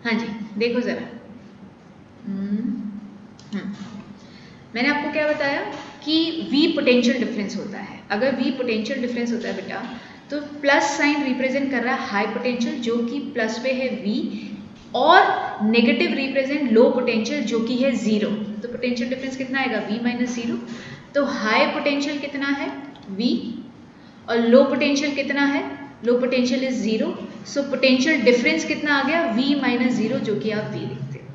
हाँ जी, देखो ज़रा। मैंने आपको क्या बताया कि V पोटेंशियल डिफरेंस होता है। अगर V पोटेंशियल डिफरेंस होता है बेटा, तो प्लस साइन रिप्रेजेंट कर रहा है हाई पोटेंशियल जो कि प्लस पे है V, और नेगेटिव रिप्रेजेंट लो पोटेंशियल जो कि है जीरो। तो पोटेंशियल डिफरेंस कितना आएगा? V minus zero. तो हाई पोटेंशियल कितना है? V, और लो पोटेंशियल कितना है? Low potential is zero. So potential difference कितना आ गया? V माइनस जीरो, जो कि आप V लिखते हो।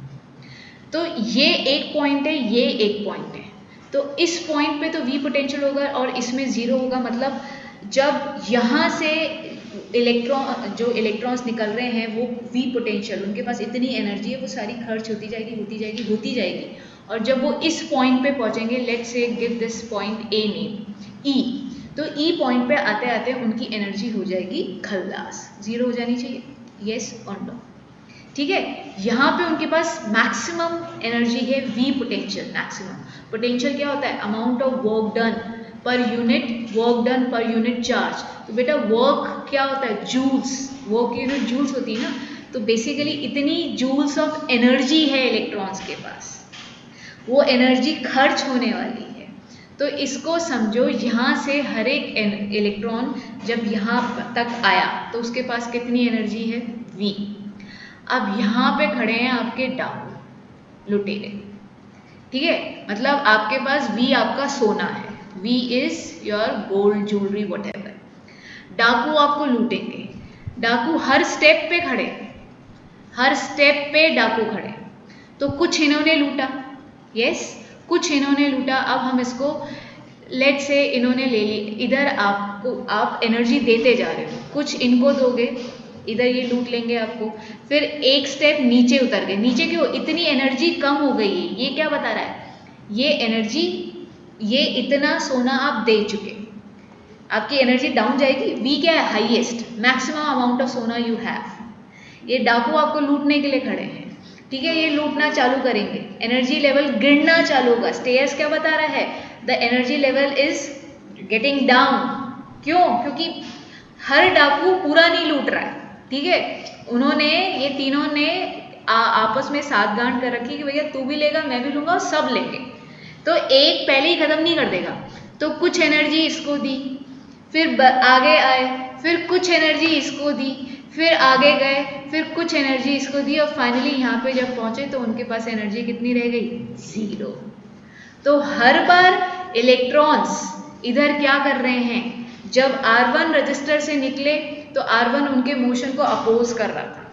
तो ये एक पॉइंट है, ये एक पॉइंट है। तो इस पॉइंट पे तो V पोटेंशियल होगा और इसमें जीरो होगा। मतलब जब यहाँ से इलेक्ट्रॉन्स निकल रहे हैं वो V पोटेंशियल, उनके पास इतनी एनर्जी है, वो सारी खर्च होती जाएगी होती जाएगी होती जाएगी। और जब वो इस पॉइंट पे पहुंचेंगे, let's say give this point a name E, तो E पॉइंट पे आते आते उनकी एनर्जी हो जाएगी खल्लास, जीरो हो जानी चाहिए। येस और नो? ठीक है, यहाँ पे उनके पास मैक्सिमम एनर्जी है V पोटेंशियल। मैक्सिमम पोटेंशियल क्या होता है? Amount of work done per unit, work done per unit charge. तो बेटा वर्क क्या होता है? जूल्स। वर्क यूनिट जूल्स होती है ना। तो बेसिकली इतनी जूल्स ऑफ एनर्जी है इलेक्ट्रॉन्स के पास, वो एनर्जी खर्च होने वाली है। तो इसको समझो, यहाँ से हर एक इलेक्ट्रॉन जब यहाँ तक आया तो उसके पास कितनी एनर्जी है? V। अब यहाँ पे खड़े हैं आपके डाकू, लुटेरे। ठीक है, मतलब आपके पास V आपका सोना है, V is your gold, jewellery, whatever. डाकू आपको लूटेंगे। डाकू हर स्टेप पे खड़े, हर स्टेप पे डाकू खड़े। तो कुछ इन्होंने लूटा, यस, कुछ इन्होंने लूटा। अब हम इसको लेट से इन्होंने ले ली, इधर आपको आप एनर्जी देते जा रहे हो, कुछ इनको दोगे, इधर ये लूट लेंगे आपको। फिर एक स्टेप नीचे उतर गए। नीचे क्यों? इतनी एनर्जी कम हो गई है। ये क्या बता रहा है? ये एनर्जी, ये इतना सोना आप दे चुके, आपकी एनर्जी डाउन जाएगी। V क्या है? हाईएस्ट, मैक्सिमम अमाउंट ऑफ सोना यू हैव। ये डाकू आपको लूटने के लिए खड़े हैं। ठीक है, ये लूटना चालू करेंगे, एनर्जी लेवल गिरना चालू होगा। स्टेयर्स क्या बता रहा है? The energy level is getting down. क्यों? क्योंकि हर डाकू पूरा नहीं लूट रहा है। ठीक है, उन्होंने, ये तीनों ने आपस में साथ गांठ कर रखी कि भैया तू भी लेगा, मैं भी लूंगा और सब लेंगे। तो एक पहले ही खत्म नहीं कर देगा। तो कुछ एनर्जी इसको दी, फिर आगे आए, फिर कुछ एनर्जी इसको दी, फिर आगे गए, फिर कुछ एनर्जी इसको दी, और फाइनली यहाँ पे जब पहुंचे तो उनके पास एनर्जी कितनी रह गई? जीरो। तो हर बार इलेक्ट्रॉन्स इधर क्या कर रहे हैं? जब R1 रजिस्टर से निकले तो R1 उनके मोशन को अपोज कर रहा था।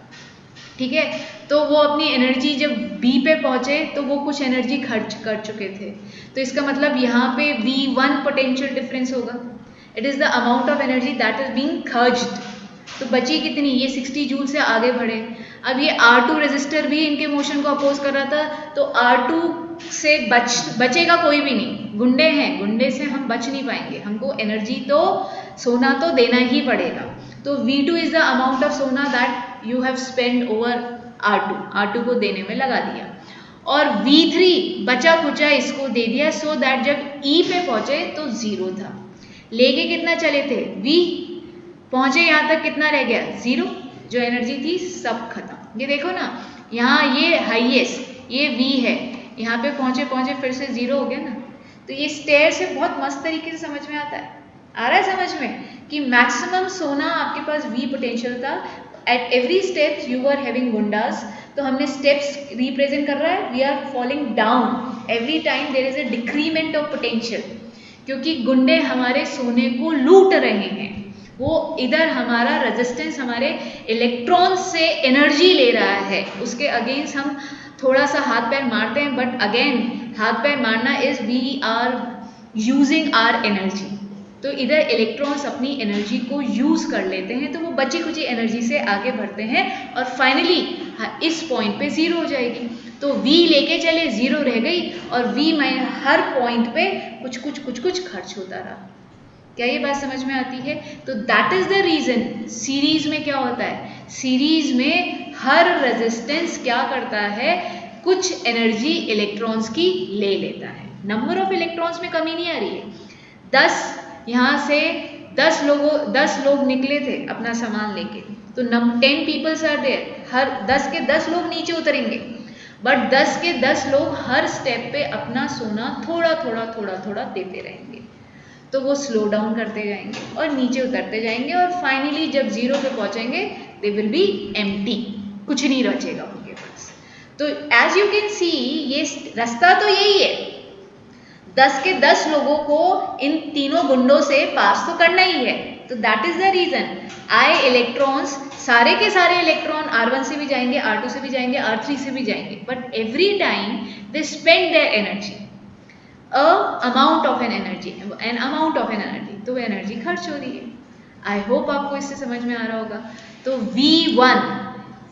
ठीक है, तो वो अपनी एनर्जी जब B पे पहुंचे तो वो कुछ एनर्जी खर्च कर चुके थे। तो इसका मतलब यहाँ पे V1 पोटेंशियल डिफरेंस होगा। It is the amount of energy that is being खर्च्ड। तो बची कितनी? ये 60 जूल से आगे बढ़े। अब ये R2 रजिस्टर भी इनके मोशन को अपोज कर रहा था, तो R2 से बचेगा कोई भी नहीं। गुंडे हैं, गुंडे से हम बच नहीं पाएंगे, हमको एनर्जी तो, सोना तो देना ही पड़ेगा। तो V2 is the amount of सोना that you have spend over R2, R2 को देने में लगा दिया। और V3 बचा खुचा इसको दे दिया, सो दैट जब E पे पहुंचे तो जीरो था। लेके कितना चले थे? V, पहुंचे यहाँ तक कितना रह गया? जीरो। जो एनर्जी थी सब खत्म। ये देखो ना, यहाँ ये हाईएस्ट, ये V है, यहाँ पे पहुंचे पहुंचे फिर से जीरो हो गया ना। तो ये स्टेयर से बहुत मस्त तरीके से समझ में आता है। आ रहा है समझ में कि मैक्सिमम सोना आपके पास V पोटेंशियल था। At every step you are having गुंडास। तो हमने स्टेप्स रिप्रेजेंट कर रहा है, we are falling down every time there is a decrement of potential, क्योंकि गुंडे हमारे सोने को लूट रहे हैं। वो इधर हमारा रेजिस्टेंस, हमारे इलेक्ट्रॉन से एनर्जी ले रहा है, उसके अगेंस्ट हम थोड़ा सा हाथ पैर मारते हैं, बट अगेन हाथ पैर मारना is we are using our energy. तो इधर इलेक्ट्रॉन्स अपनी एनर्जी को यूज कर लेते हैं, तो वो बची कुची एनर्जी से आगे बढ़ते हैं और फाइनली इस पॉइंट पे जीरो हो जाएगी। तो V लेके चले, जीरो रह गई, और V हर पॉइंट पे कुछ कुछ कुछ कुछ खर्च होता रहा। क्या ये बात समझ में आती है? तो that is the reason series में क्या होता है, सीरीज में हर रेजिस्टेंस क्या करता है, कुछ एनर्जी इलेक्ट्रॉन्स की ले लेता है। नंबर ऑफ इलेक्ट्रॉन्स में कमी नहीं आ रही है। 10 यहाँ से 10 लोग निकले थे अपना सामान लेके, तो 10 पीपल्स आर देयर, हर 10 के 10 लोग नीचे उतरेंगे, बट 10 के 10 लोग हर स्टेप पे अपना सोना थोड़ा थोड़ा देते रहेंगे, तो वो स्लो डाउन करते जाएंगे और नीचे उतरते जाएंगे और फाइनली जब 0 पे पहुंचेंगे दे विल बी एम्प्टी, कुछ नहीं बचेगा उनके पास। तो एज यू कैन सी ये रास्ता तो यही है, 10 के 10 लोगों को इन तीनों गुंडों से पास तो करना ही है। तो that is the reason I electrons, सारे के सारे इलेक्ट्रॉन R1 से भी जाएंगे, R2 से भी जाएंगे, R3 से भी जाएंगे, but every time they spend their energy, amount of an energy, तो वो एनर्जी खर्च हो रही है। आई होप आपको इससे समझ में आ रहा होगा। तो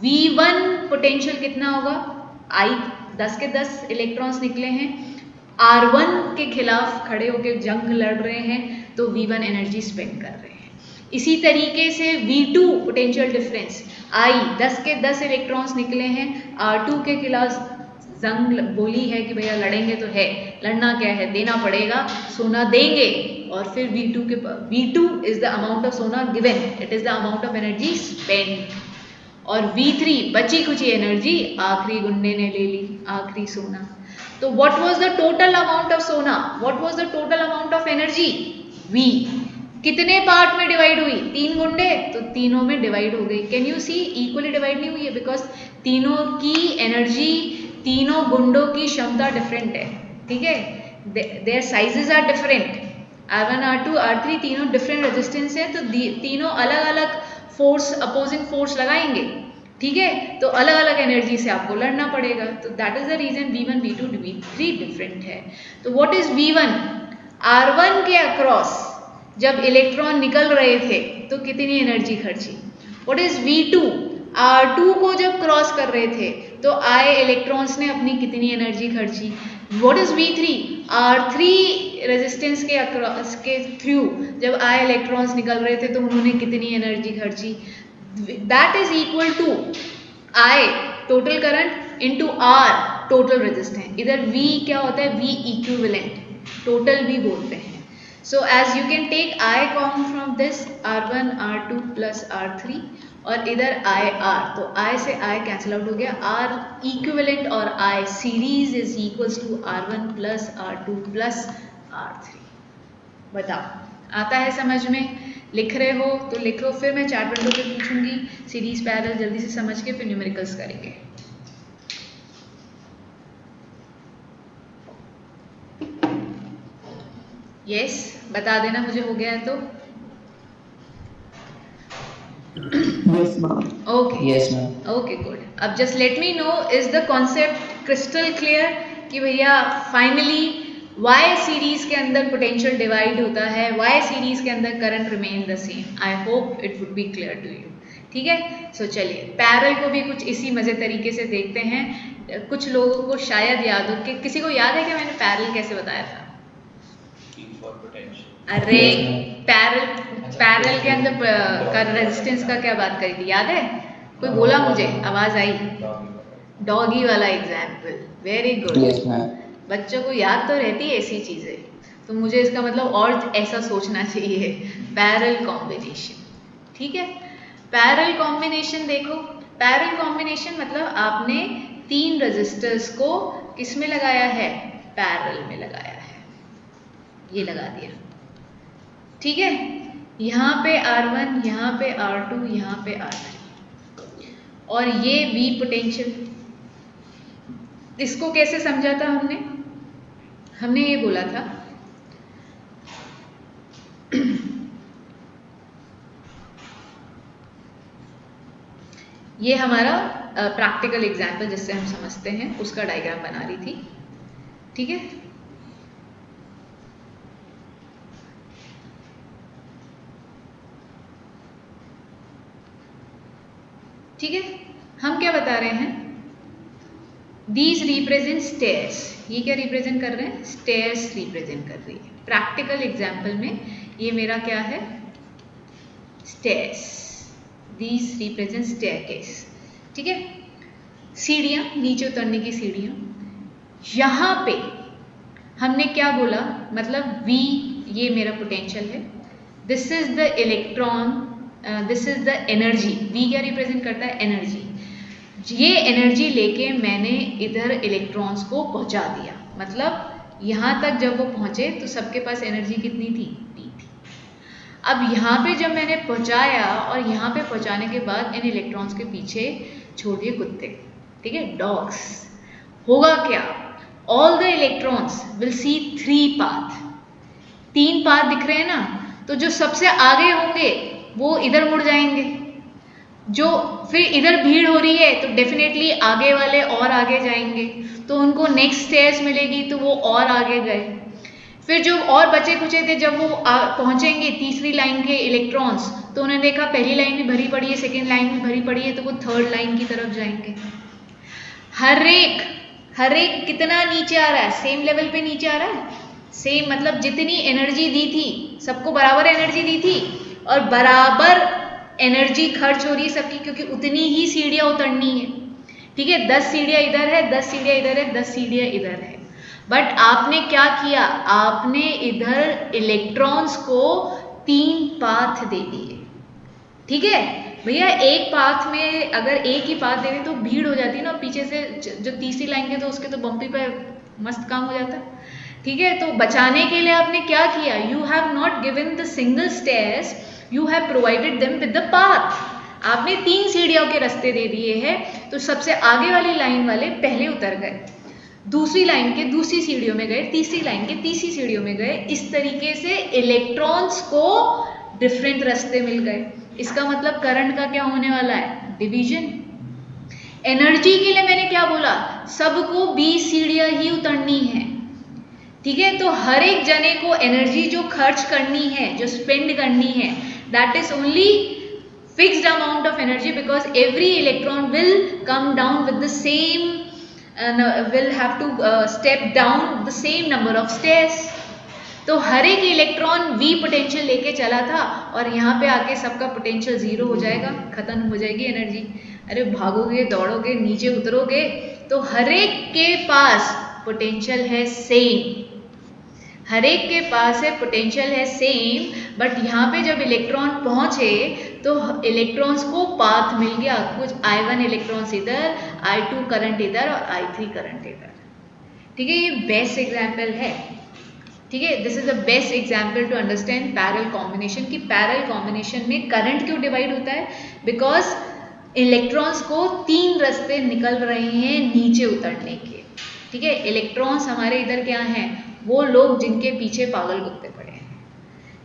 V1 पोटेंशियल कितना होगा, आई 10 के 10 इलेक्ट्रॉन्स निकले हैं, R1 के खिलाफ खड़े होकर जंग लड़ रहे हैं, तो V1 एनर्जी स्पेंड कर रहे हैं। इसी तरीके से V2 पोटेंशियल डिफरेंस, आई 10 के 10 इलेक्ट्रॉन्स निकले हैं, R2 के खिलाफ जंग बोली है कि भैया लड़ेंगे तो है, लड़ना क्या है, देना पड़ेगा, सोना देंगे, और फिर V2 is the amount of सोना given, it is the amount of energy spend, और V3 बची खुची एनर्जी आखिरी गुंडे ने ले ली, आखिरी सोना। तो what was the total amount of सोना, what was the total amount of energy, V कितने पार्ट में डिवाइड हुई, 3 गुंडे, तो तीनों में डिवाइड हो गई। Can you see equally divide नहीं हुई है, बिकॉज तीनों की एनर्जी, तीनों गुंडों की क्षमता डिफरेंट है, ठीक है, there sizes are different, R1 R2 R3 तीनों डिफरेंट रेजिस्टेंस है, तो तीनों अलग अलग फोर्स, अपोजिंग फोर्स लगाएंगे, ठीक है, तो अलग अलग एनर्जी से आपको लड़ना पड़ेगा। तो that is the reason V1 V2 V3 different है। तो व्हाट इज V1, R1 के अक्रॉस जब इलेक्ट्रॉन निकल रहे थे तो कितनी एनर्जी खर्ची, व्हाट इज V2, R2 को जब क्रॉस कर रहे थे तो आए इलेक्ट्रॉन्स ने अपनी कितनी एनर्जी खर्ची, what is V3, R3 resistance के अक्रॉस के थ्रू जब आए इलेक्ट्रॉन्स निकल रहे थे तो उन्होंने कितनी एनर्जी खर्ची, that is equal to I total current into R total resistance, इधर V क्या होता है, V इक्विवेलेंट, टोटल भी बोलते हैं। So as you can take I common from this, R1 R2 plus R3, और इधर IR, तो I से I कैंसिल आउट हो गया, R इक्विवेलेंट और I series is equals to R1 plus R2 plus R3। बताओ आता है समझ में, लिख रहे हो तो लिख लो, फिर मैं चार्ट विंडो पे पूछूंगी सीरीज पैरेलल, जल्दी से समझ के फिर न्यूमेरिकल्स करेंगे। यस बता देना मुझे हो गया है तो। Yes, ma'am. Okay. Yes, ma'am. Okay, good. अब just let me know, is the concept crystal clear कि भैया फाइनली Y सीरीज के अंदर पोटेंशियल डिवाइड होता है, Y सीरीज के अंदर current remain the same. I hope it would be clear to you, ठीक है। सो चलिए पैरेलल को भी कुछ इसी मजे तरीके से देखते हैं। कुछ लोगों को शायद याद हो, कि किसी को याद है कि मैंने पैरेलल कैसे बताया था? अरे पैरेलल के अंदर का रेजिस्टेंस का क्या बात करी थी, याद है? कोई बोला मुझे, आवाज आई, डॉगी वाला example, very good. Yes, ma'am. बच्चों को याद तो रहती है ऐसी चीजें, तो मुझे इसका मतलब और ऐसा सोचना चाहिए, पैरेलल कॉम्बिनेशन, ठीक है। पैरेलल कॉम्बिनेशन देखो, पैरेलल कॉम्बिनेशन मतलब आपने 3 रजिस्टर्स को किस में लगाया है, पैरेलल में लगाया है, ये लगा दिया, ठीक है। यहाँ पे R1, यहाँ पे R2, यहाँ पे R3, और ये V पोटेंशियल। इसको कैसे समझा था हमने ये बोला था ये हमारा प्रैक्टिकल एग्जाम्पल जिससे हम समझते हैं उसका डायग्राम बना रही थी, ठीक है। ठीक है, हम क्या बता रहे हैं, दीज रिप्रेजेंट स्टेयर्स, ये क्या रिप्रेजेंट कर रहे हैं, स्टेयर्स रिप्रेजेंट कर रही है। प्रैक्टिकल एग्जाम्पल में ये मेरा क्या है, स्टेयर्स, दीज रिप्रेजेंट स्टेयरकेस, ठीक है। सीढ़ियाँ, नीचे उतरने की सीढ़ियाँ। यहाँ पे हमने क्या बोला, मतलब V ये मेरा पोटेंशियल है, this is the electron, this is the energy. V क्या रिप्रेजेंट करता है? एनर्जी। ये एनर्जी लेके मैंने इधर इलेक्ट्रॉन्स को पहुंचा दिया, मतलब यहाँ तक जब वो पहुंचे तो सबके पास एनर्जी कितनी थी? P थी। अब यहाँ पे जब मैंने पहुंचाया और यहाँ पे पहुंचाने के बाद इन इलेक्ट्रॉन्स के पीछे छोड़ दिए कुत्ते, ठीक है, डॉग्स, होगा क्या? All the electrons will see 3 path, 3 path दिख रहे हैं ना, तो जो सबसे आगे होंगे वो इधर मुड़ जाएंगे, जो फिर इधर भीड़ हो रही है तो डेफिनेटली आगे वाले और आगे जाएंगे, तो उनको नेक्स्ट स्टेयर्स मिलेगी तो वो और आगे गए। फिर जो और बचे कुचे थे जब वो पहुंचेंगे तीसरी लाइन के इलेक्ट्रॉन्स, तो उन्होंने देखा पहली लाइन भी भरी पड़ी है, सेकेंड लाइन भी भरी पड़ी है, तो वो थर्ड लाइन की तरफ जाएंगे। हर एक कितना नीचे आ रहा है? सेम लेवल पे नीचे आ रहा है, सेम, मतलब जितनी एनर्जी दी थी सबको बराबर एनर्जी दी थी और बराबर एनर्जी खर्च हो रही है सबकी, क्योंकि उतनी ही सीढ़ियाँ उतरनी है, ठीक है। 10 सीढ़ियाँ इधर है, 10 सीढ़ियाँ इधर है, 10 सीढ़ियाँ इधर है, बट आपने क्या किया? आपने इधर इलेक्ट्रॉन्स को 3 पाथ दे दिए, ठीक है भैया। एक पाथ में अगर एक ही पाथ दे तो भीड़ हो जाती है ना, पीछे से जो तीसरी लाइन के तो उसके तो बम्पी पे मस्त काम हो जाता है, ठीक है। तो बचाने के लिए आपने क्या किया? You have not given the single stairs, you have provided them with the path. आपने 3 सीढ़ियों के रास्ते दे दिए हैं, तो सबसे आगे वाली लाइन वाले पहले उतर गए, दूसरी लाइन के दूसरी सीढ़ियों में गए, तीसरी लाइन के तीसरी सीढ़ियों में गए। इस तरीके से इलेक्ट्रॉन्स को डिफरेंट रास्ते मिल गए। इसका मतलब करंट का क्या होने वाला है? डिवीजन। एनर्जी के लिए मैंने क्या बोला? सबको 20 सीढ़ियां ही उतरनी है, ठीक है। तो हर एक जने को एनर्जी जो खर्च करनी है, जो स्पेंड करनी है, that is only fixed amount of energy, because every electron will come down with the same, will have to step down the same number of stairs. तो हर एक इलेक्ट्रॉन V पोटेंशियल लेके चला था और यहाँ पे आके सबका पोटेंशियल 0 हो जाएगा, खत्म हो जाएगी एनर्जी। अरे भागोगे, दौड़ोगे, नीचे उतरोगे, तो हर एक के पास पोटेंशियल है सेम, हर एक के पास है पोटेंशियल है सेम, बट यहाँ पे जब इलेक्ट्रॉन पहुंचे तो इलेक्ट्रॉन्स को पाथ मिल गया, कुछ I1 इलेक्ट्रॉन्स इधर, I2 करंट इधर और I3 करंट इधर, ठीक है। ये बेस्ट एग्जाम्पल है, ठीक है। This is the best example to understand parallel combination, की पैरेलल कॉम्बिनेशन में करंट क्यों डिवाइड होता है? बिकॉज इलेक्ट्रॉन्स को 3 रास्ते निकल रहे हैं नीचे उतरने के, ठीक है। इलेक्ट्रॉन्स हमारे इधर क्या हैं? वो लोग जिनके पीछे पागल कुत्ते पड़े हैं,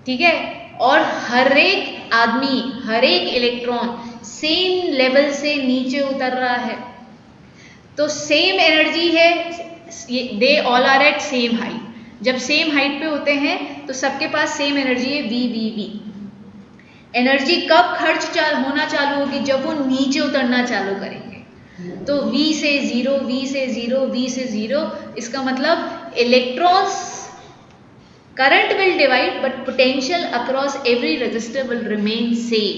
ठीक है। और हर एक आदमी, हर एक इलेक्ट्रॉन सेम लेवल से नीचे उतर रहा है, तो सेम एनर्जी है, they all are at same height. जब सेम हाइट पे होते हैं तो सबके पास सेम एनर्जी है, V। एनर्जी कब खर्च होना चालू होगी? जब वो नीचे उतरना चालू करेंगे, तो V से 0, V से 0, V से 0, इसका मतलब electrons current will divide but potential across every resistor will remain same.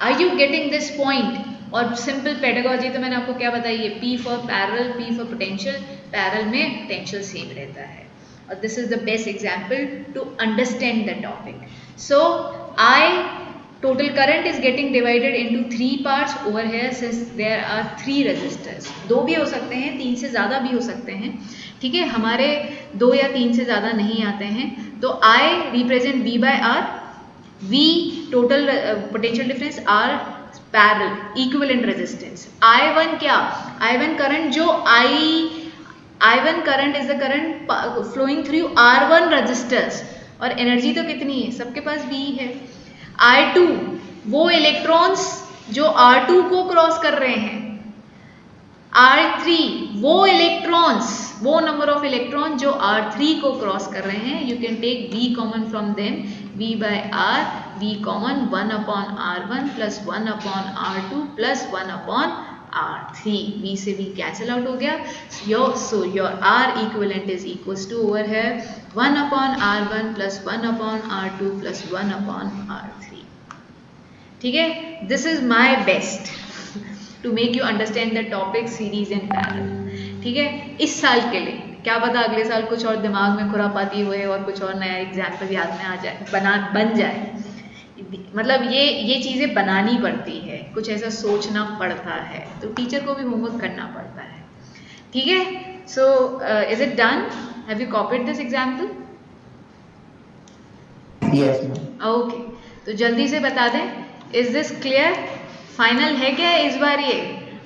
Are you getting this point? और सिंपल पेडागोजी तो मैंने आपको क्या बताई है? P for parallel, P for potential, parallel में पोटेंशियल सेम रहता है, और this is the best example to understand the topic. So total current is getting divided into 3 parts over here, since there are 3 resistors। 2 भी हो सकते हैं, 3 से ज़्यादा भी हो सकते हैं, ठीक है। हमारे 2 या 3 से ज़्यादा नहीं आते हैं, तो I represent V by R, V total potential difference, R parallel equivalent resistance. I1 क्या? I1 करंट, जो I1 current is the current flowing through R1 resistors, और एनर्जी तो कितनी है? सबके पास V है। I2 वो इलेक्ट्रॉन्स जो R2 को क्रॉस कर रहे हैं, R3 वो इलेक्ट्रॉन्स, वो नंबर ऑफ इलेक्ट्रॉन जो R3 को क्रॉस कर रहे हैं। You can take V common from them, V by R, V common 1 upon R1 plus 1 upon R2 plus 1 upon R3, V से V कैंसिल आउट हो गया। So your R equivalent is equals to over here 1 upon R1 plus 1 upon R2 plus 1 upon R3, ठीक है। This is my best to make you understand the topic series and parallel, ठीक है, इस साल के लिए। क्या पता अगले साल कुछ और दिमाग में खुरापाती हुए और कुछ और नया एग्जाम्पल याद में आ जाए, बन जाए। मतलब ये चीज़ें बनानी पड़ती है, कुछ ऐसा सोचना पड़ता है, तो टीचर को भी होमवर्क करना पड़ता है। ठीक है, so is it done? Have you copied this example? Yes, ma'am. Okay, तो जल्दी से बता दें, इज दिस क्लियर? फाइनल है क्या इस बार? ये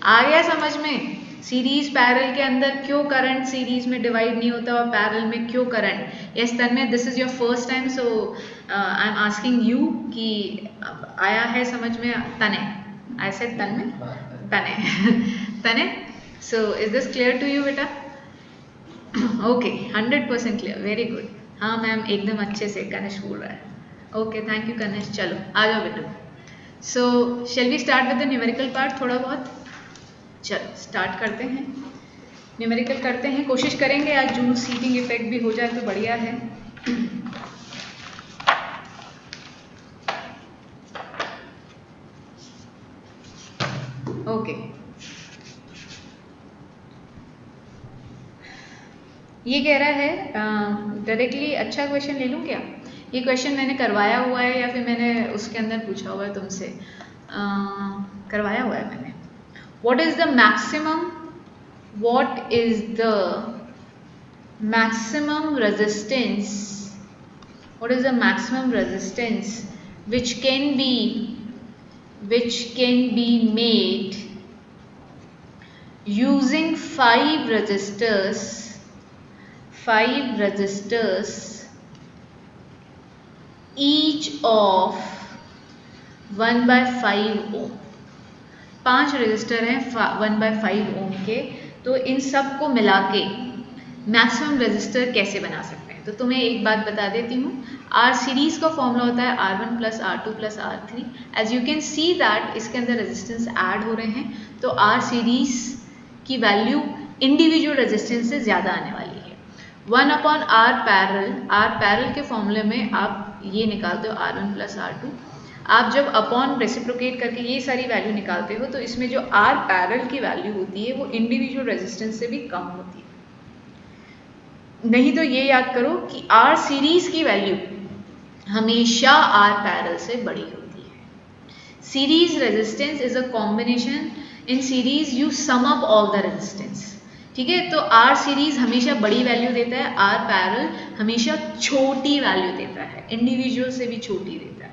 आ गया समझ में? सीरीज पैरेलल के अंदर क्यों करंट सीरीज में डिवाइड नहीं होता और पैरेलल में क्यों current? Yes Tanmay, this is your first time, so I am asking you कि आया है समझ में? तने, आई सेड तन्मय, तने तने, so is this clear to you बेटा? Okay, 100% clear, very good. हाँ मैम, एकदम अच्छे से कनिष्क बोल रहा है। Okay, thank you Kanishk. चलो आ जाओ बेटा। So shall we start with the numerical part थोड़ा बहुत? चलो स्टार्ट करते हैं, न्यूमेरिकल करते हैं, कोशिश करेंगे आज जूल सीटिंग इफेक्ट भी हो जाए तो बढ़िया है। ओके, ये कह रहा है डायरेक्टली, अच्छा क्वेश्चन ले लूँ क्या? ये क्वेश्चन मैंने करवाया हुआ है या फिर मैंने उसके अंदर पूछा हुआ है तुमसे? करवाया हुआ है मैंने। What is the maximum, what is the maximum resistance, what is the maximum resistance which can be made using 5 resistors each of 1/5 ohm। 5 register हैं 1/5 ओम के, तो इन सब को मिला के मैक्सिमम रजिस्टर कैसे बना सकते हैं? तो तुम्हें एक बात बता देती हूँ, आर सीरीज का फॉर्मूला होता है R1 + R2 + R3। As you can see that इसके अंदर रेजिस्टेंस ऐड हो रहे हैं, तो आर सीरीज की वैल्यू इंडिविजुअल रेजिस्टेंस से ज़्यादा आने वाली है। 1/R पैरेलल, आर पैरेलल के फॉर्मूले में आप ये निकालते हो R1 + R2, आप जब अपॉन रेसिप्रोकेट करके ये सारी वैल्यू निकालते हो तो इसमें जो आर पैरेलल की वैल्यू होती है वो इंडिविजुअल रेजिस्टेंस से भी कम होती है। नहीं तो ये याद करो कि आर सीरीज की वैल्यू हमेशा आर पैरेलल से बड़ी होती है। Series resistance is a combination, in series you sum up all the resistance. ठीक है, तो आर सीरीज हमेशा बड़ी वैल्यू देता है, आर पैरेलल हमेशा छोटी वैल्यू देता है, इंडिविजुअल से भी छोटी देता है।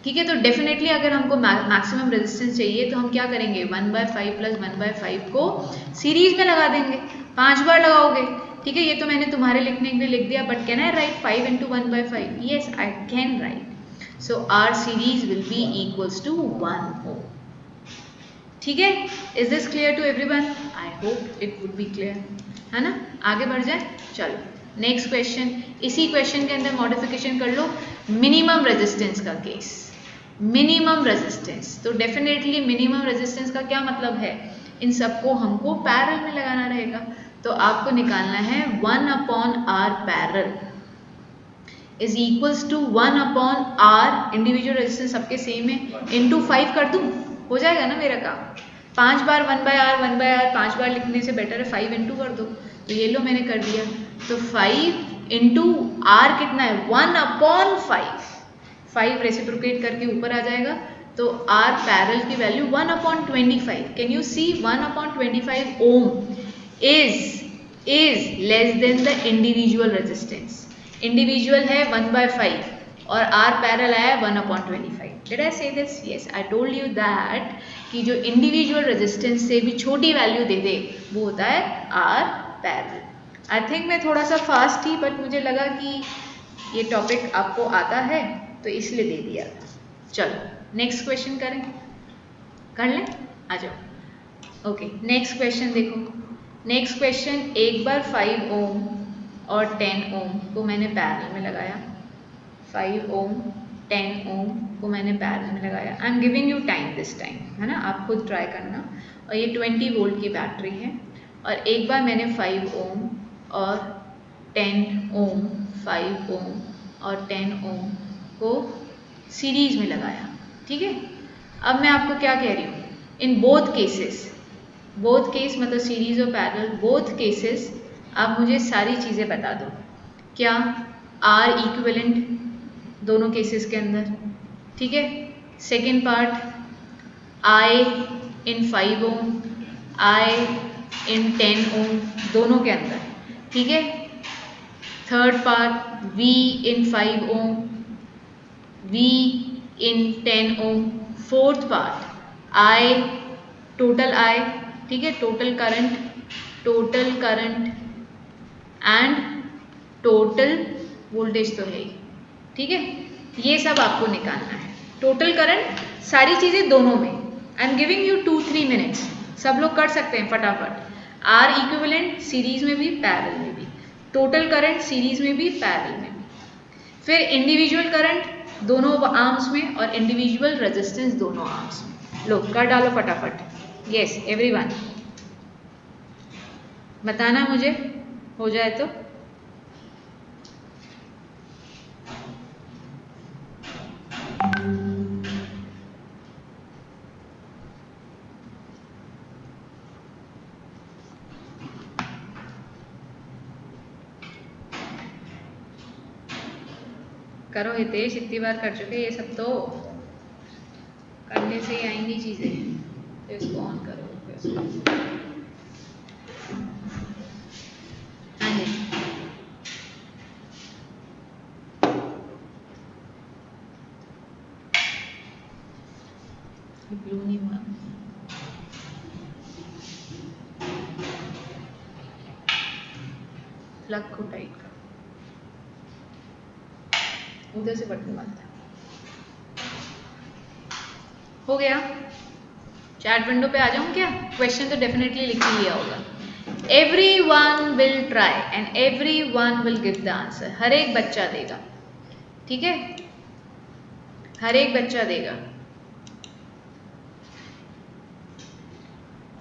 ठीक है, तो डेफिनेटली अगर हमको मैक्सिमम रेजिस्टेंस चाहिए तो हम क्या करेंगे, 1/5 + 1/5 को सीरीज में लगा देंगे, 5 बार लगाओगे। ठीक है, ये तो मैंने तुम्हारे लिखने के लिए लिख दिया, but can I write 5 × 1/5? Yes I can write. So R series will be equals to 1 ohm. ठीक है, is this clear to everyone? I hope it would be clear, है ना? आगे बढ़ जाए, चलो नेक्स्ट क्वेश्चन। इसी क्वेश्चन के अंदर मॉडिफिकेशन कर लो, मिनिमम रेजिस्टेंस का केस। मिनिमम रेजिस्टेंस, तो डेफिनेटली मिनिमम रेजिस्टेंस का क्या मतलब है, इन सबको हमको पैरेलल में लगाना रहेगा, तो आपको निकालना है 1/R parallel is equals to 1/R, individual resistance सबके सेम है, इंटू 5 कर दूं, हो जाएगा ना मेरा काम। 5 बार 1/R 5 बार लिखने से बेटर है 5 इंटू कर दो, तो ये लो मैंने कर दिया, तो 5 इंटू R कितना है, 1/5, 5 रेसिप्रोकेट करके ऊपर आ जाएगा, तो R पैरेलल की value 1/25। Can you see 1/25 ohm is less than the individual resistance। Individual है 1/5 और R पैरेलल आया 1/25। Did I say this? Yes, I told you that कि जो इंडिविजुअल रेजिस्टेंस से भी छोटी वैल्यू दे दे वो होता है R पैरेलल। आई थिंक मैं थोड़ा सा फास्ट थी, बट मुझे लगा कि ये टॉपिक आपको आता है तो इसलिए दे दिया था। चलो नेक्स्ट क्वेश्चन करें, कर लें, आ जाओ। ओके, नेक्स्ट क्वेश्चन देखो। नेक्स्ट क्वेश्चन, एक बार 5 ओम और 10 ओम को मैंने पैरेलल में लगाया, 5 ओम 10 ओम को मैंने पैरेलल में लगाया। I am giving you time this time, है ना, आप खुद ट्राई करना। और ये 20 वोल्ट की बैटरी है, और एक बार मैंने 5 ओम और 10 ओम, 5 ओम और 10 ओम को सीरीज में लगाया। ठीक है, अब मैं आपको क्या कह रही हूँ, इन बोथ केसेस मतलब सीरीज और पैरेलल, बोथ केसेस आप मुझे सारी चीज़ें बता दो, क्या आर इक्विवेलेंट दोनों केसेस के अंदर, ठीक है। सेकेंड पार्ट, आई इन 5 ओम, आई इन 10 ओम दोनों के अंदर, ठीक है। Third part, V in 5 ohm, V in 10 ohm. Fourth part, I, total I, ठीक है, total current and total voltage तो है ही, ठीक है। ये सब आपको निकालना है, टोटल करंट, सारी चीज़ें दोनों में। I am giving you 2-3 minutes, सब लोग कर सकते हैं फटाफट। आर इक्विवेलेंट सीरीज में भी पैरेलल में भी, टोटल करंट सीरीज में भी पैरेलल में भी, फिर इंडिविजुअल करंट दोनों आर्म्स में और इंडिविजुअल रेजिस्टेंस दोनों आर्म्स में। लो कर डालो फटाफट। यस एवरीवन, बताना मुझे हो जाए तो। करो हितेश, इतनी बार कर चुके ये सब, तो करने से ही आएंगी चीज़ें। तो इसको ऑन करो फिर। हाँ जी, ब्लू नहीं हुआ, प्लग को टाइट करो, उधर से बटन बंद है। हो गया, चैट विंडो पे आ जाऊँ क्या? क्वेश्चन तो डेफिनेटली लिख ही लिया होगा। Everyone will try and everyone will give the answer. हर एक बच्चा देगा, ठीक है, हर एक बच्चा देगा,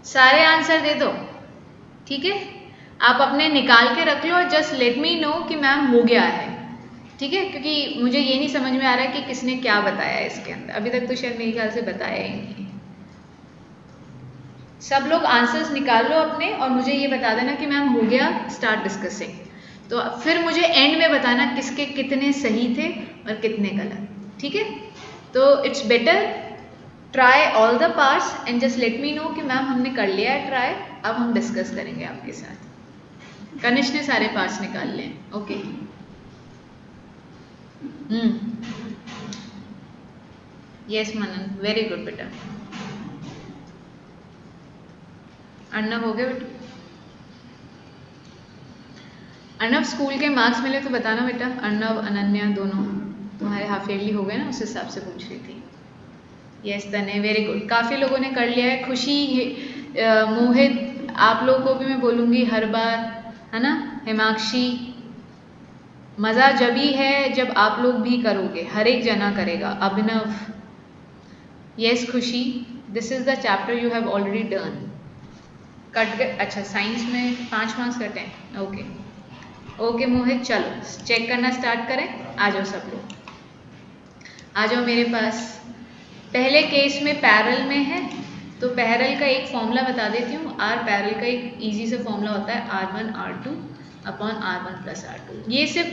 सारे आंसर दे दो, ठीक है। आप अपने निकाल के रख लो और जस्ट लेट मी नो कि मैम हो गया है, ठीक है, क्योंकि मुझे ये नहीं समझ में आ रहा है कि किसने क्या बताया है इसके अंदर। अभी तक तो शायद मेरे ख्याल से बताया ही नहीं है। सब लोग आंसर्स निकाल लो अपने और मुझे ये बता देना कि मैम हो गया, स्टार्ट डिस्कसिंग। तो फिर मुझे एंड में बताना किसके कितने सही थे और कितने गलत, ठीक है। तो it's better try all the parts and just let me no कि मैम हमने कर लिया है ट्राई, अब हम डिस्कस करेंगे आपके साथ। कनिष्क ने सारे पार्ट्स निकाल लिए, ओके। यस मनन, वेरी गुड बेटा। अर्णव हो गया बेटा? अर्णव स्कूल के मार्क्स मिले तो बताना बेटा। अर्णव अनन्या दोनों तुम्हारे हाफ ईयरली हो गए ना, उस हिसाब से पूछ रही थी। यस तने, वेरी गुड, काफ़ी लोगों ने कर लिया है। खुशी, मोहित, आप लोगों को भी मैं बोलूँगी हर बार, है ना। हिमाक्षी, मज़ा जब ही है जब आप लोग भी करोगे, हर एक जना करेगा। अभिनव, यस खुशी, this is the chapter you have already done. Cut गए, अच्छा साइंस में 5 मार्क्स कटे हैं, ओके ओके मोहित, चलो चेक करना स्टार्ट करें। आ जाओ सब लोग, आ जाओ मेरे पास। पहले केस में पैरेलल में है, तो पैरेलल का एक फॉर्मूला बता देती हूँ। आर पैरेलल का एक इजी से फॉर्मूला होता है R1 R2 upon R1 plus R2। ये सिर्फ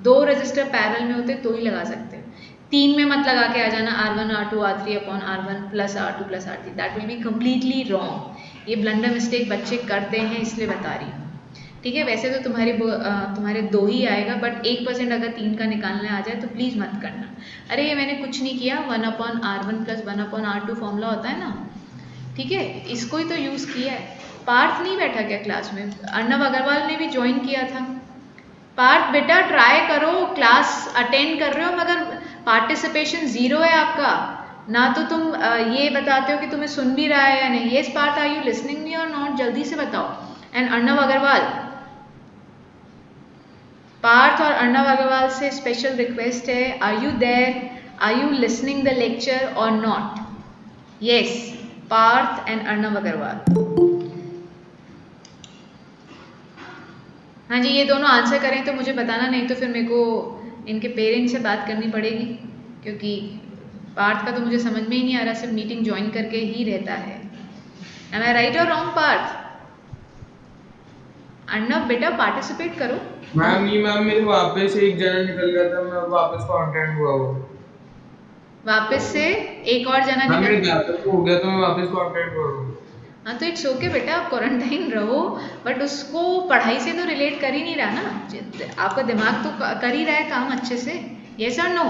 2 रजिस्टर पैरेलल में होते तो ही लगा सकते हो, 3 में मत लगा के आ जाना R1 R2 R3 upon R1 plus R2 plus R3, that will be completely wrong. ये ब्लंडर मिस्टेक बच्चे करते हैं, इसलिए बता रही हूँ, ठीक है। वैसे तो तुम्हारे 2 ही आएगा, बट 1% अगर 3 का निकालने आ जाए तो प्लीज़ मत करना। अरे ये मैंने कुछ नहीं किया, 1 upon R1 plus 1 upon R2 formula होता है ना, ठीक है, इसको ही तो यूज़ किया है। पार्थ नहीं बैठा क्या क्लास में? अर्णव अग्रवाल ने भी ज्वाइन किया था। पार्थ बेटा ट्राई करो, क्लास अटेंड कर रहे हो मगर पार्टिसिपेशन 0 है आपका। ना तो तुम ये बताते हो कि तुम्हें सुन भी रहा है या नहीं। Yes Parth, are you listening me और नॉट? जल्दी से बताओ। एंड अर्णव अग्रवाल, पार्थ और अर्णव अग्रवाल से स्पेशल रिक्वेस्ट है, are you there, are you listening the lecture और not? Yes Parth and Arnav Agarwal, हाँ जी, ये दोनों आंसर करें तो मुझे बताना, नहीं तो फिर मेरे को इनके पेरेंट्स से बात करनी पड़ेगी, क्योंकि पार्थ का तो मुझे समझ में ही नहीं आ रहा, सिर्फ मीटिंग ज्वाइन करके ही रहता है। एम आई राइट और रॉन्ग पार्थ? अर्णव बेटा पार्टिसिपेट करो। मैम नहीं मैम, मेरे वापस से एक जना निकल गया था, मैं वापस कांटेक्ट हुआ वो। वापस से एक और जना हाँ, मेरे निकल। लैपटॉप हो गया तो मैं वापस कांटेक्ट हुआ हूँ। हाँ तो इट्स ओके बेटा, आप क्वारंटाइन रहो, बट उसको पढ़ाई से तो रिलेट कर ही नहीं रहा ना, आपका दिमाग तो कर ही रहा है काम अच्छे से। यस और no?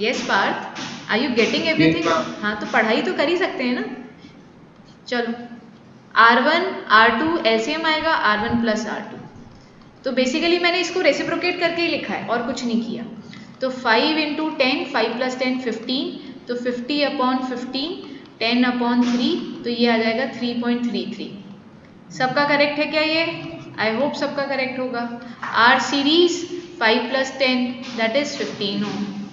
Yes Parth, are you getting everything? हाँ तो पढ़ाई तो कर ही सकते हैं ना। चलो R1 R2 एलसीएम आएगा R1 प्लस R2। तो बेसिकली मैंने इसको रेसिप्रोकेट करके ही लिखा है और कुछ नहीं किया। तो 5 इंटू 10, 5 प्लस 10 15, तो 50 अपॉन 15, 10 अपॉन 3, तो ये आ जाएगा 3.33। सबका करेक्ट है क्या ये? आई होप सबका करेक्ट होगा। R series 5 plus 10 that is 15 हो,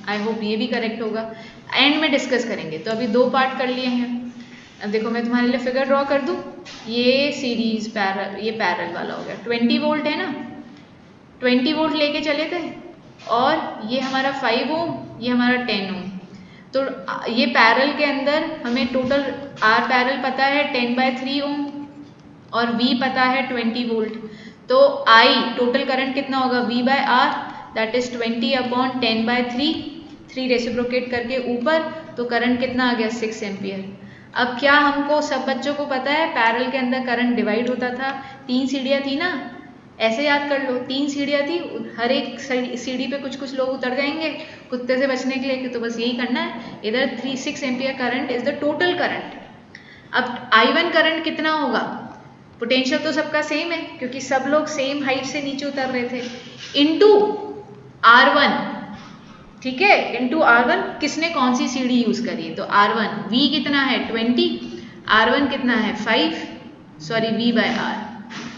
आई होप ये भी करेक्ट होगा। एंड में डिस्कस करेंगे। तो अभी 2 पार्ट कर लिए हैं। अब देखो मैं तुम्हारे लिए फिगर ड्रॉ कर दूँ। ये सीरीज पैरल, ये पैरल वाला हो गया, 20 वोल्ट है ना, 20 वोल्ट लेके चले थे, और ये हमारा 5 ओम, ये हमारा 10 ओम। तो ये पैरल के अंदर हमें टोटल आर पैरल पता है 10/3 ओम, और V पता है 20 वोल्ट। तो I टोटल करंट कितना होगा? V by R, that is 20 upon 10/3, 3 reciprocate करके ऊपर, तो करंट कितना आ गया? 6 एम्पियर। अब क्या हमको सब बच्चों को पता है पैरल के अंदर करंट डिवाइड होता था, 3 सीढ़ियाँ थी ना, ऐसे याद कर लो, 3 सीढ़ियाँ थी, हर एक सीढ़ी पे कुछ कुछ लोग उतर जाएंगे कुत्ते से बचने के लिए, तो बस यही करना है। इधर 6 ampere current is the total current. अब I1 करंट कितना होगा? पोटेंशियल तो सबका सेम है क्योंकि सब लोग सेम हाइट से नीचे उतर रहे थे, इनटू R1, ठीक है, इनटू R1। किसने कौन सी सीढ़ी यूज करी है? तो R1 V कितना है 20, R1 कितना है 5, sorry V by R,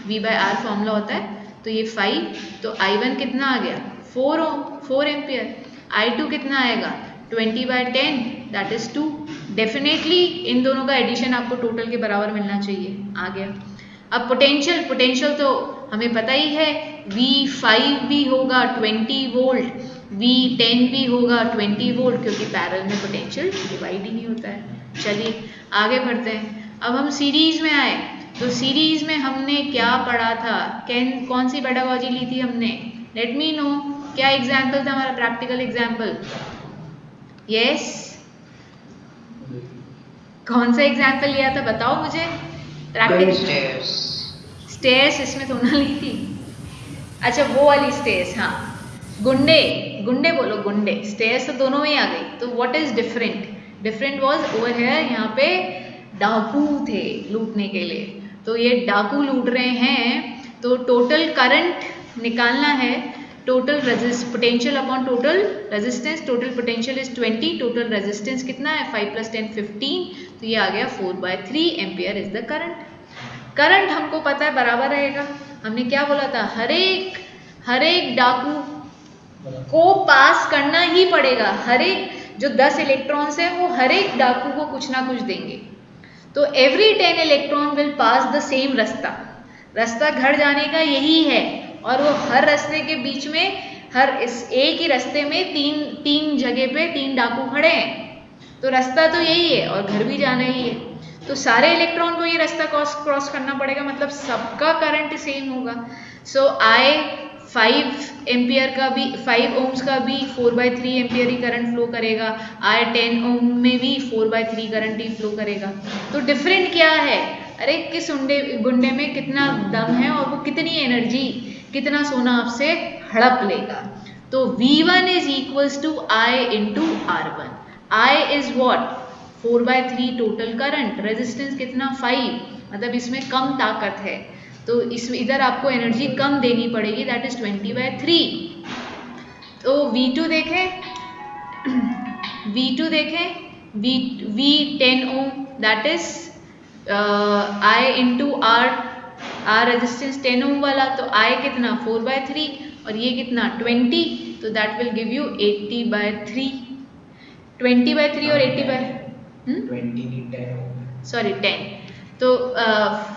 V by R formula होता है, तो ये 5, तो I1 कितना आ गया 4 एम्पियर। I2 कितना आएगा 20/10 दैट इज 2। डेफिनेटली इन दोनों का एडिशन आपको टोटल के बराबर मिलना चाहिए, आ गया। अब पोटेंशियल तो हमें पता ही है, V5 भी होगा 20 वोल्ट, V10 भी होगा 20 वोल्ट, क्योंकि पैरेलल में पोटेंशियल डिवाइड ही नहीं होता है। चलिए आगे बढ़ते हैं। अब हम सीरीज में आए, तो सीरीज में हमने क्या पढ़ा था? कौन सी पेडागोजी ली थी हमने? लेट मी नो, क्या एग्जाम्पल था हमारा प्रैक्टिकल एग्जाम्पल? यस, कौन सा एग्जाम्पल लिया था बताओ मुझे। प्रैक्टिकल स्टेयर्स इसमें तो ना ली थी। अच्छा वो वाली स्टेयर्स, हाँ, गुंडे, गुंडे बोलो, गुंडे। स्टेयर्स तो दोनों में ही आ गई। तो what is different? Different was over here, यहाँ पे डाकू थे लूटने के लिए, तो ये डाकू लूट रहे हैं, तो टोटल करंट निकालना है, total potential upon total resistance. Total potential is 20, total resistance कितना है 5 + 10 15, तो ये आ गया 4/3 ampere is the current. Current हमको पता है बराबर रहेगा, हमने क्या बोला था, हर एक डाकू को पास करना ही पड़ेगा। हर एक जो 10 इलेक्ट्रॉन्स हैं वो हर एक डाकू को कुछ ना कुछ देंगे। तो every 10 electron will pass the same रास्ता घर जाने का यही है, और वो हर रास्ते के बीच में, हर इस एक ही रास्ते में तीन जगह पे 3 डाकू खड़े हैं, तो रास्ता तो यही है और घर भी जाना ही है। तो सारे इलेक्ट्रॉन को ये रास्ता क्रॉस करना पड़ेगा, मतलब सबका करंट सेम होगा। सो I 5 एम्पियर का भी, 5 ओम्स का भी 4/3 एम्पियर ही करंट फ्लो करेगा, I 10 ओम में भी 4/3 करंट ही फ्लो करेगा। तो डिफरेंट क्या है? अरे किस गुंडे में कितना दम है और वो कितनी एनर्जी, कितना सोना आपसे हड़प लेगा। तो V1 is equals to I into R1। I is what 4/3 total current, resistance कितना 5, मतलब इसमें कम ताकत है, तो इसमें इधर आपको एनर्जी कम देनी पड़ेगी, दैट इज 20/3। तो V2 देखें, V2 देखें, V10 ohm that is I into R resistance 10 ohm वाला, तो I कितना 4/3 और ये कितना 20, तो दैट विल गिव यू 80/3। 20/3 और 10, तो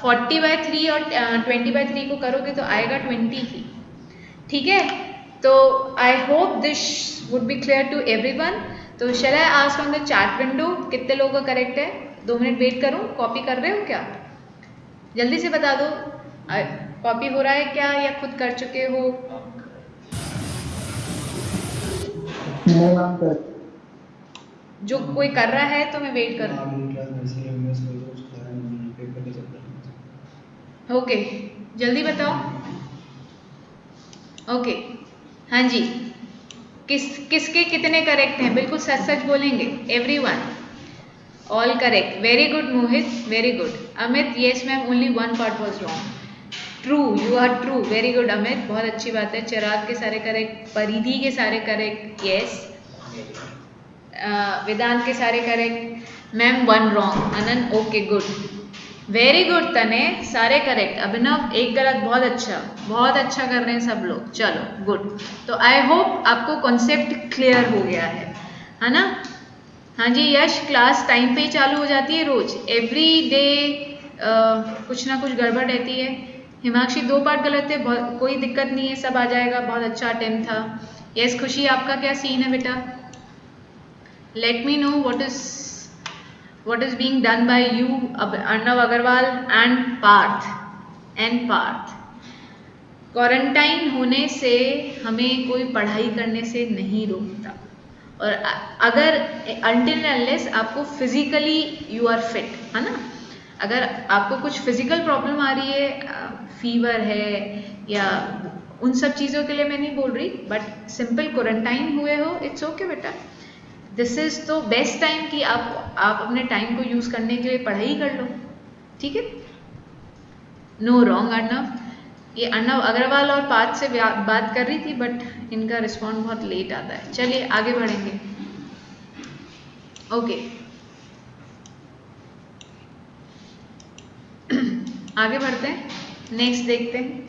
40/3 और 20/3 को करोगे तो आएगा 20 ही, ठीक है। तो I hope this would be clear to everyone. तो shall I ask on the chat window कितने लोगों का करेक्ट है? 2 मिनट वेट करूं, कॉपी कर रहे हो क्या? जल्दी से बता दो। कॉपी हो रहा है क्या या खुद कर चुके हो? नहीं मैम कर। जो कोई कर रहा है तो मैं वेट कर। ओके, जल्दी बताओ। ओके, हाँ जी, किसके कितने करेक्ट हैं? बिल्कुल सच सच बोलेंगे। Everyone all correct, very good Mohit, very good. Amit, yes ma'am, only one part was wrong. True, you are true, very good Amit, बहुत अच्छी बात है। चिराग के सारे करेक्ट, परिधि के सारे करेक्ट, यस। वेदांत के सारे correct. Ma'am one wrong. Anant, okay good, very good. तने सारे करेक्ट। अभिनव एक गलत, बहुत अच्छा कर रहे हैं सब लोग। चलो गुड। तो आई होप आपको कॉन्सेप्ट क्लियर हो गया है ना? हाँ जी यश, क्लास टाइम पे ही चालू हो जाती है रोज, एवरी डे कुछ ना कुछ गड़बड़ रहती है। हिमाक्षी 2 पार्ट गलत थे, कोई दिक्कत नहीं है, सब आ जाएगा, बहुत अच्छा अटेम्प्ट था। यस खुशी, आपका क्या सीन है बेटा? Late me no what is being done by you, Arnav Agarwal and Parth। Quarantine होने से हमें कोई पढ़ाई करने से नहीं रोकता, और अगर अनटिल अनलेस आपको फिजिकली यू आर फिट, है ना? अगर आपको कुछ फिजिकल प्रॉब्लम आ रही है, फीवर है या उन सब चीज़ों के लिए मैं नहीं बोल रही, बट सिंपल क्वारंटाइन हुए हो, इट्स ओके बेटा। दिस इज तो बेस्ट टाइम कि आप अपने टाइम को यूज़ करने के लिए पढ़ाई कर लो, ठीक है? No wrong Arnav. ये अर्नव अग्रवाल और पार्थ से बात कर रही थी, बट इनका रिस्पॉन्ड बहुत लेट आता है। चलिए आगे बढ़ेंगे। ओके आगे बढ़ते हैं, नेक्स्ट देखते हैं।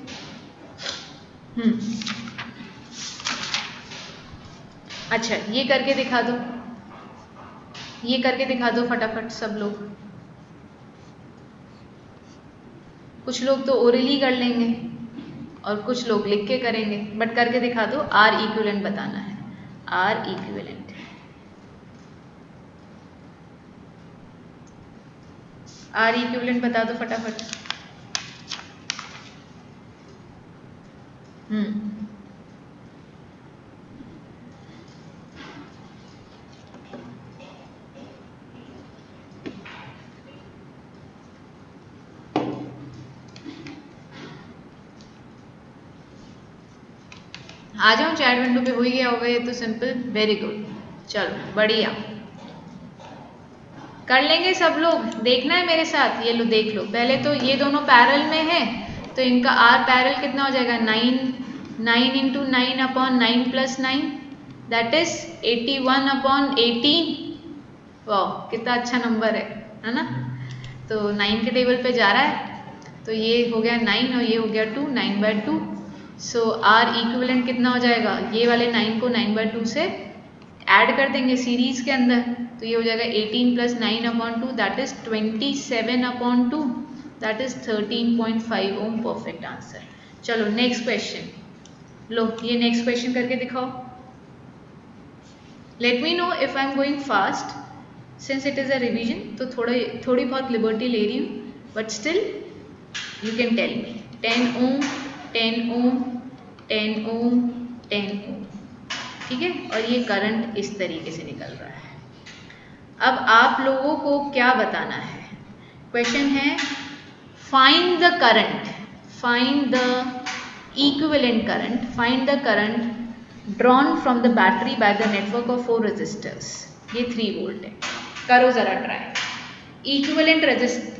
अच्छा, ये करके दिखा दो, ये करके दिखा दो फटाफट सब लोग। कुछ लोग तो ओरली कर लेंगे और कुछ लोग लिख के करेंगे, बट करके दिखा दो। आर इक्विवेलेंट बताना है, आर इक्विवेलेंट। आर इक्विवेलेंट बता दो फटाफट। आ जाओ, चैट विंडो पे हो ही गया होगा ये तो सिंपल, वेरी गुड। चलो बढ़िया, कर लेंगे सब लोग। देखना है मेरे साथ, ये लो देख लो। पहले तो ये दोनों पैरेलल में है, तो इनका आर पैरेलल कितना हो जाएगा? 9 into 9 upon 9 plus 9, that is 81 upon 18। वाह कितना अच्छा नंबर है ना? तो 9 के टेबल पे जा रहा है, तो ये हो गया 9 और ये हो गया 2, 9/2। सो आर इक्विवेलेंट कितना हो जाएगा? ये वाले 9 को 9/2 से ऐड कर देंगे सीरीज के अंदर, तो ये हो जाएगा 18 plus 9 upon 2, that is 27 upon 2, that is 13.5 ohm. Perfect answer. चलो नेक्स्ट क्वेश्चन लो, ये नेक्स्ट क्वेश्चन करके दिखाओ। Let me know if I am going fast, since it is a revision, तो थोड़ी बहुत लिबर्टी ले रही हूँ, but still you can tell me. 10 ohm, 10 ohm, 10 ohm, 10 ohm, ठीक है? और ये करंट इस तरीके से निकल रहा है। अब आप लोगों को क्या बताना है? क्वेश्चन है find the current, find the equivalent current, find the current drawn from the battery by the network of 4 resistors. ये 3 वोल्ट है, करो जरा try. Equivalent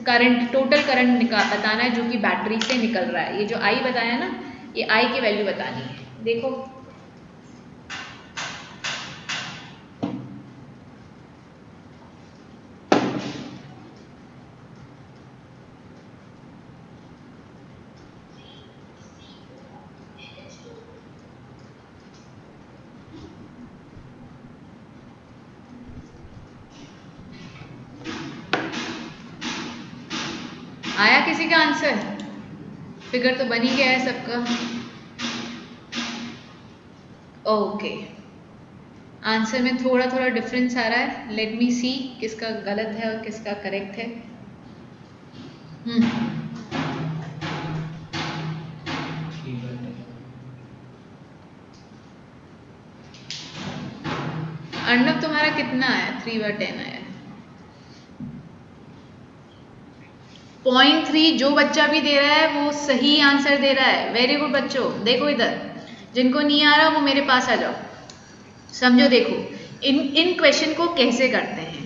current, total current बताना है जो कि बैटरी से निकल रहा है। ये जो आई बताया ना, ये आई की वैल्यू बतानी है। देखो आया किसी का आंसर? फिगर तो बन ही गया है सबका। ओके, आंसर में थोड़ा थोड़ा डिफरेंस आ रहा है। लेट मी सी किसका गलत है और किसका करेक्ट है। अर्णव तुम्हारा कितना आया? 3/10 आया। 0.3 जो बच्चा भी दे रहा है वो सही आंसर दे रहा है। वेरी गुड बच्चों, देखो इधर, जिनको नहीं आ रहा वो मेरे पास आ जाओ, समझो। देखो इन क्वेश्चन को कैसे करते हैं।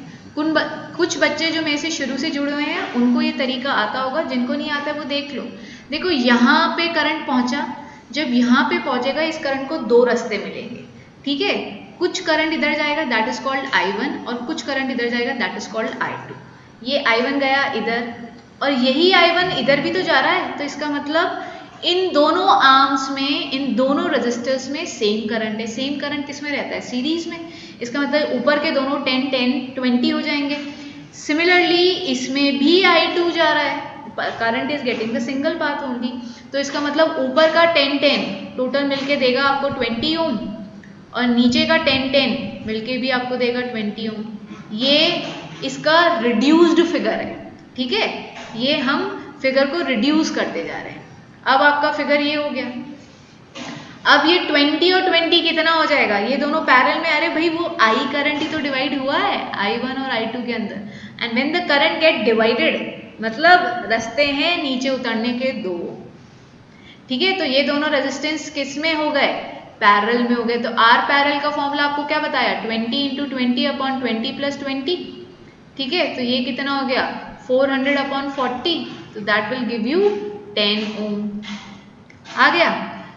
कुछ बच्चे जो मेरे से शुरू से जुड़े हुए हैं उनको ये तरीका आता होगा, जिनको नहीं आता वो देख लो। देखो यहाँ पे करंट पहुंचा, जब यहाँ पे पहुंचेगा इस करंट को दो रास्ते मिलेंगे, ठीक है। कुछ करंट इधर जाएगा, दैट इज कॉल्ड I1, और कुछ करंट इधर जाएगा, दैट इज कॉल्ड I2। ये I1 गया इधर और यही I1 इधर भी तो जा रहा है, तो इसका मतलब इन दोनों आर्म्स में, इन दोनों रजिस्टर्स में सेम करंट है। सेम करंट किस में रहता है? सीरीज में। इसका मतलब ऊपर के दोनों 10 10 20 हो जाएंगे। सिमिलरली इसमें भी I2 जा रहा है, current is getting the single path only, तो इसका मतलब ऊपर का 10 10 टोटल मिलके देगा आपको 20 ओम, और नीचे का 10 10 मिलके भी आपको देगा 20 ओम। ये इसका रिड्यूस्ड फिगर है, ठीक है। ये हम फिगर को रिड्यूस करते जा रहे हैं। अब आपका फिगर ये हो गया। अब ये 20 और 20 कितना हो जाएगा? ये दोनों पैरेलल में। अरे भाई वो I करंट ही तो डिवाइड हुआ है I1 और I2 के अंदर, and when the current gate divided मतलब रास्ते हैं नीचे उतरने के दो, ठीक है। तो ये दोनों रेजिस्टेंस किस में हो गए? पैरेलल में हो गए। तो R पैरेलल का फॉर्मूला आपको क्या बताया? 20 × 20/20 + 20, ठीक है। तो ये कितना हो गया? 400/40, तो that will give you 10 ohm. आ गया।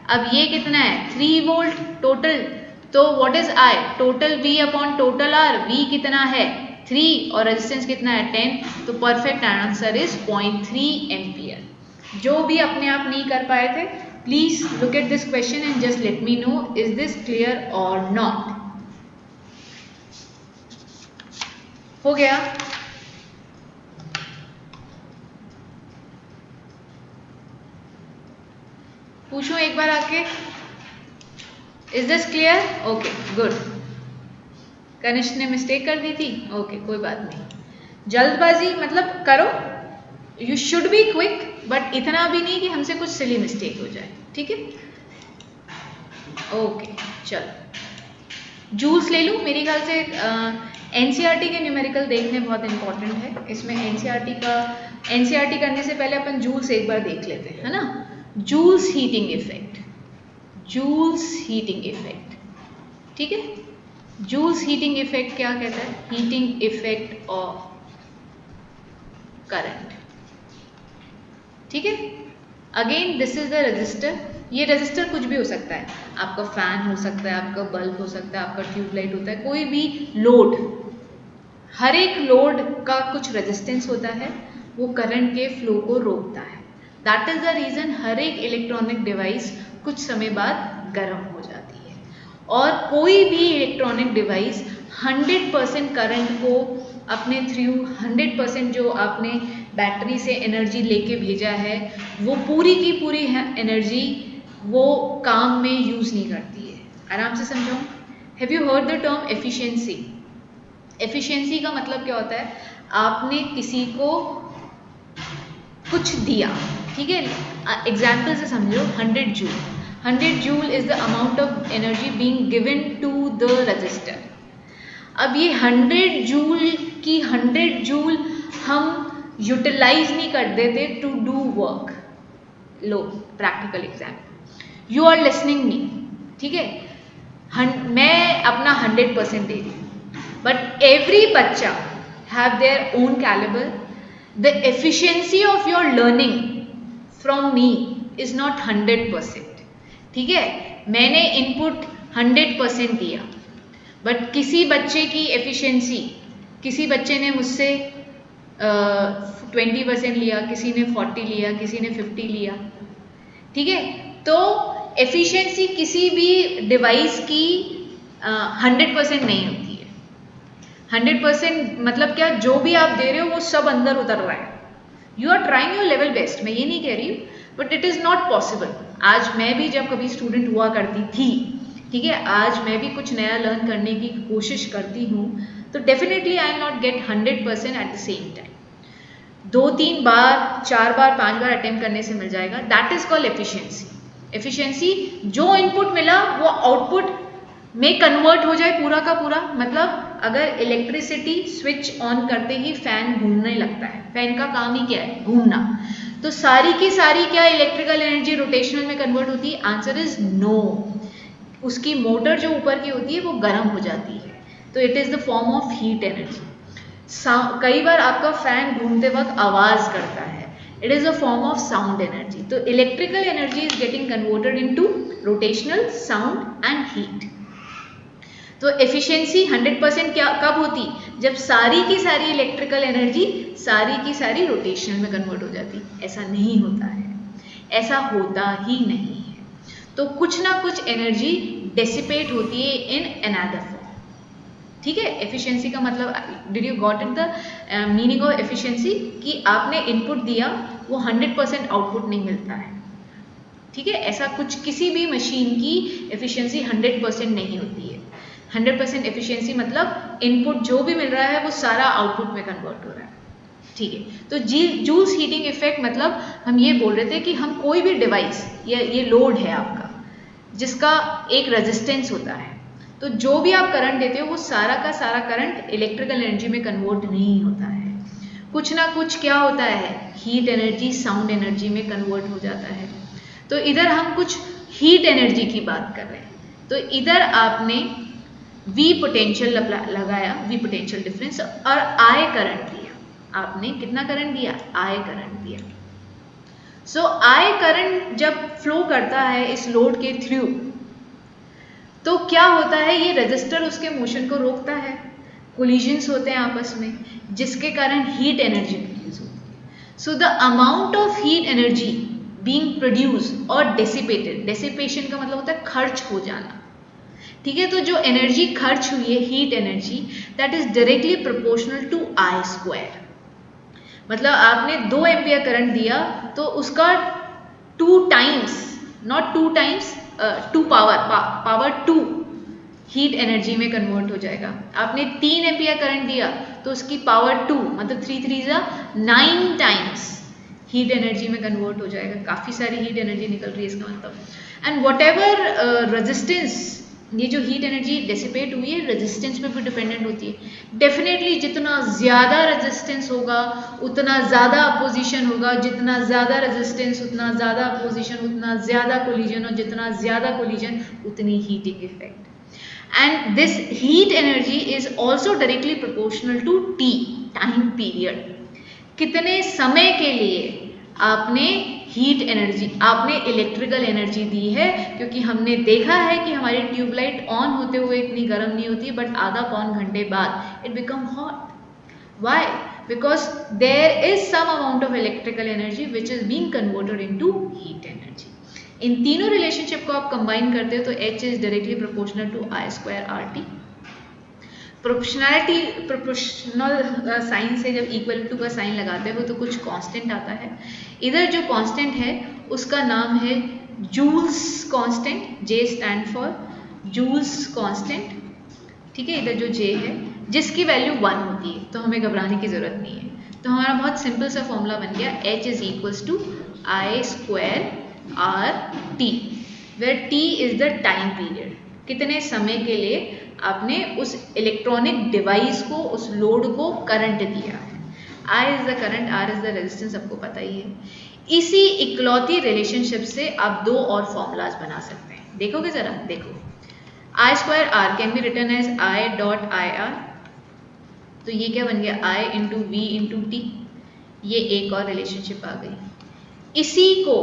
अब ये कितना है? 3 वोल्ट टोटल। तो व्हाट इज I? टोटल V/टोटल R। V कितना है? 3, और रेजिस्टेंस कितना है? 10। तो परफेक्ट आंसर इज 0.3 एम्पियर। जो भी अपने आप नहीं कर पाए थे, please look at this question and just let me no is this clear और नॉट। हो गया? पूछो एक बार आके, is this clear? Okay good. कनिष्ठ ने मिस्टेक कर दी थी, ओके कोई बात नहीं। जल्दबाजी मतलब करो, you should be quick, but इतना भी नहीं कि हमसे कुछ सिली मिस्टेक हो जाए, ठीक है। ओके चलो, जूल्स ले लूँ। मेरे ख्याल से एनसीईआरटी के न्यूमेरिकल देखने बहुत इंपॉर्टेंट है। इसमें एनसीईआरटी करने से पहले अपन जूल्स एक बार देख लेते हैं, है ना। Joule's heating effect, Joule's heating effect, ठीक है। जूल्स हीटिंग इफेक्ट क्या कहता है? हीटिंग इफेक्ट ऑफ करंट, ठीक है। Again this is the register. ये रजिस्टर कुछ भी हो सकता है, आपका फैन हो सकता है, आपका बल्ब हो सकता है, आपका ट्यूबलाइट होता है, कोई भी लोड। हर एक लोड का कुछ रेजिस्टेंस होता है, वो करंट के फ्लो को रोकता है। दैट इज द रीजन हर एक इलेक्ट्रॉनिक डिवाइस कुछ समय बाद गर्म हो जाती है, और कोई भी इलेक्ट्रॉनिक डिवाइस 100% करंट को अपने थ्रू 100% जो आपने बैटरी से एनर्जी लेके भेजा है, वो पूरी की पूरी एनर्जी वो काम में यूज़ नहीं करती है। आराम से समझाऊँ। Have you heard the term efficiency? Efficiency का मतलब क्या होता है? आपने किसी को कुछ दिया, ठीक है। एग्जाम्पल से समझो, 100 joule. 100 joule is the amount of energy being given to the resistor. अब ये 100 जूल की 100 जूल हम यूटिलाइज नहीं कर देते टू डू वर्क। लो practical example, you are listening me, ठीक है। मैं अपना 100% दे रही हूँ, बट एवरी बच्चा have their own calibre. The efficiency of your learning from me is not 100%, ठीक है। मैंने इनपुट 100% दिया, बट किसी बच्चे की एफिशिएंसी, किसी बच्चे ने मुझसे 20% लिया, किसी ने 40 लिया, किसी ने 50 लिया, ठीक है। तो एफिशिएंसी किसी भी डिवाइस की 100% नहीं होती है। 100% मतलब क्या? जो भी आप दे रहे हो वो सब अंदर उतर रहा है। You are trying your level best, मैं ये नहीं कह रही हूँ, but it is not possible. आज मैं भी जब कभी स्टूडेंट हुआ करती थी, ठीक है, आज मैं भी कुछ नया लर्न करने की कोशिश करती हूँ, तो definitely I not gate 100% at the same time. 2-3 bar, 4 bar, 5 bar attempt करने से मिल जाएगा। That is called efficiency. Efficiency, जो इनपुट मिला वो आउटपुट में कन्वर्ट हो जाए पूरा का पूरा, मतलब अगर इलेक्ट्रिसिटी स्विच ऑन करते ही फैन घूमने लगता है, फैन का काम ही क्या है, घूमना, तो सारी की सारी क्या इलेक्ट्रिकल एनर्जी रोटेशनल में कन्वर्ट होती है? Answer is no. उसकी मोटर जो ऊपर की होती है वो गर्म हो जाती है, तो it is the form of heat energy. कई बार आपका फैन घूमते वक्त आवाज़ करता है, it is a form of sound energy. तो electrical energy is getting converted into rotational, sound and heat. तो एफिशिएंसी 100% क्या कब होती? जब सारी की सारी इलेक्ट्रिकल एनर्जी सारी की सारी रोटेशनल में कन्वर्ट हो जाती। ऐसा नहीं होता है, ऐसा होता ही नहीं है। तो कुछ ना कुछ एनर्जी डेसिपेट होती है इन अनदर फॉर्म। ठीक है, एफिशिएंसी का मतलब, did you got it the meaning of efficiency? कि आपने इनपुट दिया, वो 100% आउटपुट नहीं मिलता है। ठीक है, ऐसा कुछ किसी भी मशीन की एफिशिएंसी 100% नहीं होती है। 100% एफिशिएंसी मतलब इनपुट जो भी मिल रहा है वो सारा आउटपुट में कन्वर्ट हो रहा है। ठीक है, तो जूल्स हीटिंग इफेक्ट मतलब हम ये बोल रहे थे कि हम कोई भी डिवाइस, ये लोड है आपका जिसका एक रेजिस्टेंस होता है, तो जो भी आप करंट देते हो वो सारा का सारा करंट इलेक्ट्रिकल एनर्जी में कन्वर्ट नहीं होता है। कुछ ना कुछ क्या होता है, हीट एनर्जी साउंड एनर्जी में कन्वर्ट हो जाता है। तो इधर हम कुछ हीट एनर्जी की बात कर रहे हैं, तो इधर आपने V पोटेंशियल लगाया, V पोटेंशियल डिफरेंस, और I करंट दिया। आपने कितना करंट दिया? I करंट दिया। सो I करंट जब फ्लो करता है इस लोड के थ्रू, तो क्या होता है, ये रेजिस्टर उसके मोशन को रोकता है, कोलिजन्स होते हैं आपस में, जिसके कारण हीट एनर्जी प्रोड्यूस होती है। So the amount of heat energy being produce और डेसिपेटेड, डेसिपेशन का मतलब होता है खर्च हो जाना। ठीक है, तो जो एनर्जी खर्च हुई है, heat energy, that is directly proportional to I square. मतलब आपने 2 एम्पियर करंट दिया तो उसका 2 times, not 2 times, 2 power 2 heat energy में कन्वर्ट हो जाएगा। आपने 3 एम्पियर करंट दिया तो उसकी पावर 2, मतलब 3 3 9 टाइम्स हीट एनर्जी में कन्वर्ट हो जाएगा। काफ़ी सारी हीट एनर्जी निकल रही है इसका मतलब। एंड वॉट एवर रेजिस्टेंस, ये जो हीट एनर्जी डेसिपेट हुई है रेजिस्टेंस पे भी डिपेंडेंट होती है। डेफिनेटली जितना ज़्यादा रेजिस्टेंस होगा उतना ज़्यादा अपोजिशन होगा, जितना ज़्यादा रेजिस्टेंस उतना ज़्यादा अपोजिशन, उतना ज़्यादा कोलिजन, और जितना ज़्यादा कोलिजन उतनी heating effect. And this heat energy is also directly proportional to T, time period. कितने समय के लिए आपने हीट एनर्जी, आपने इलेक्ट्रिकल एनर्जी दी है, क्योंकि हमने देखा है कि हमारी ट्यूबलाइट ऑन होते हुए इतनी गर्म नहीं होती, बट आधा पौन घंटे बाद it become hot. Why? Because there is some amount of electrical energy which is being converted into heat energy. इन तीनों रिलेशनशिप को आप कंबाइन करते हो तो H is directly proportional to I square RT। Proportional sign से जब equal to का साइन लगाते हो तो कुछ कांस्टेंट आता है। इधर जो कांस्टेंट है उसका नाम है Joule's constant, J stand for Joule's constant. ठीक है, इधर जो J है जिसकी वैल्यू 1 होती है, तो हमें घबराने की ज़रूरत नहीं है। तो हमारा बहुत सिंपल सा फॉर्मूला बन गया, H is equals to I square RT, where T is the time period. कितने समय के लिए आपने उस इलेक्ट्रॉनिक डिवाइस को, उस लोड को करंट दिया है। I is the current, R is the resistance, आपको पता ही है। इसी इकलौती रिलेशनशिप से आप 2 और फॉर्मूलाज बना सकते हैं। देखोगे जरा, देखो, I square R can be written as I dot IR, तो ये क्या बन गया, I into V into T। ये एक और रिलेशनशिप आ गई। इसी को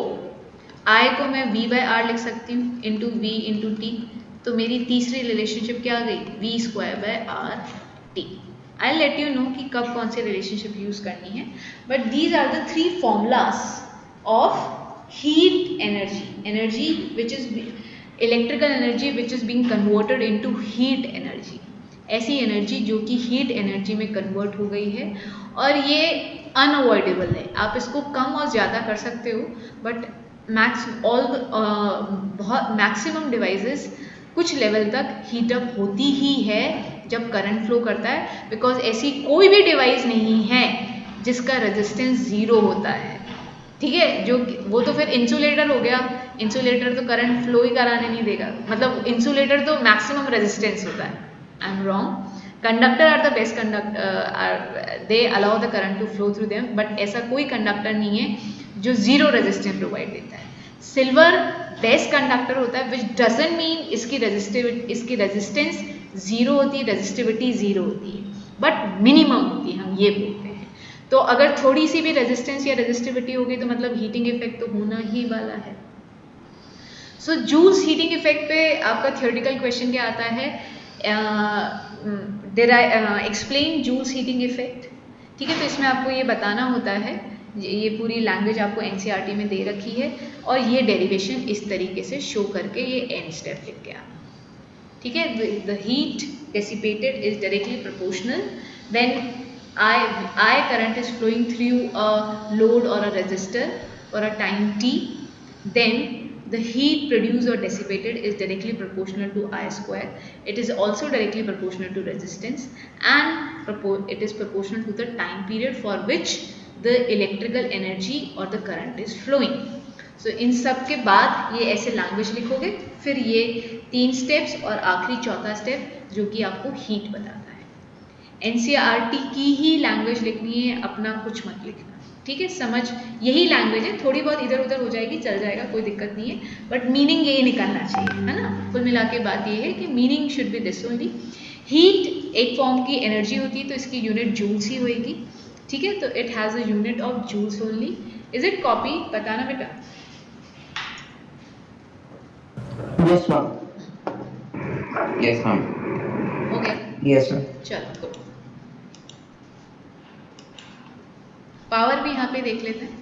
I को मैं V बाय R लिख सकती हूँ इंटू V इंटू T, तो मेरी तीसरी रिलेशनशिप क्या आ गई, V square by R T। I let you know कि कब कौन सी रिलेशनशिप यूज करनी है, but these are the 3 formulas of heat energy, energy which is electrical energy which is being converted into heat energy. ऐसी energy जो कि heat energy में कन्वर्ट हो गई है, और ये अनअवॉइडेबल है। आप इसको कम और ज़्यादा कर सकते हो, बट बहुत मैक्सिमम डिवाइसेस कुछ लेवल तक हीटअप होती ही है जब करंट फ्लो करता है, बिकॉज ऐसी कोई भी डिवाइस नहीं है जिसका रेजिस्टेंस 0 होता है। ठीक है, जो वो तो फिर इंसुलेटर हो गया इंसुलेटर तो करंट फ्लो ही कराने नहीं देगा, मतलब इंसुलेटर तो मैक्सिमम रेजिस्टेंस होता है। I am wrong, conductor are the best conductor, they allow the current to flow through them, but ऐसा कोई कंडक्टर नहीं है जो जीरो रेजिस्टेंस प्रोवाइड देता है। सिल्वर बेस्ट कंडक्टर होता है, विच डजंट मीन इसकी रेजिस्टेंस जीरो होती है, रेजिस्टिविटी जीरो होती है, बट मिनिमम होती है, हम ये बोलते हैं। तो अगर थोड़ी सी भी रेजिस्टेंस या रेजिस्टिविटी होगी तो मतलब हीटिंग इफेक्ट तो होना ही वाला है। सो जूल्स हीटिंग इफेक्ट पे आपका थियोरेटिकल क्वेश्चन क्या आता है, एक्सप्लेन जूल्स हीटिंग इफेक्ट। ठीक है, तो इसमें आपको ये बताना होता है, ये पूरी लैंग्वेज आपको एनसीईआरटी में दे रखी है और ये डेरिवेशन इस तरीके से शो करके ये एंड स्टेप लिख के आना। ठीक है, the heat dissipated is directly proportional when I current is flowing through a load or a resistor for a time t, then the heat produced or dissipated is directly proportional to I square. It is also directly proportional to resistance and it is proportional to the time period for which the electrical energy or the current is flowing. So इन सब के बाद ये ऐसे language लिखोगे, फिर ये 3 steps और आखिरी चौथा स्टेप जो कि आपको हीट बताता है। एनसीईआरटी की ही लैंग्वेज लिखनी है, अपना कुछ मत लिखना। ठीक है, समझ यही लैंग्वेज है, थोड़ी बहुत इधर उधर हो जाएगी, चल जाएगा, कोई दिक्कत नहीं है, बट मीनिंग यही निकलना चाहिए, है ना। कुल मिला के बात ये है कि meaning should be this only. Heat एक फॉर्म की एनर्जी होती है तो इसकी यूनिट जूल्स ही होएगी। ठीक है, तो it has a unit of joules only. Is it copy? बताना बेटा। Yes, ma'am. Yes, ma'am. Okay, Yes, sir. चलो गुड। पावर भी यहाँ पे देख लेते हैं।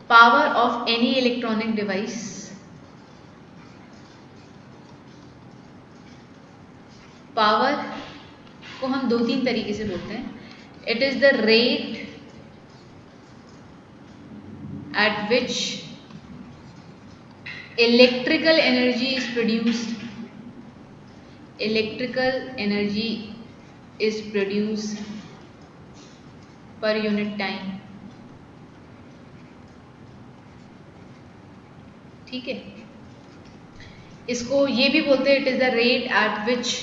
Power of any electronic device, power को हम 2-3 तरीके से बोलते हैं। It is the rate at which electrical energy is produced, electrical energy is produced per unit time। ठीक है, इसको ये भी बोलते हैं, it is the rate at which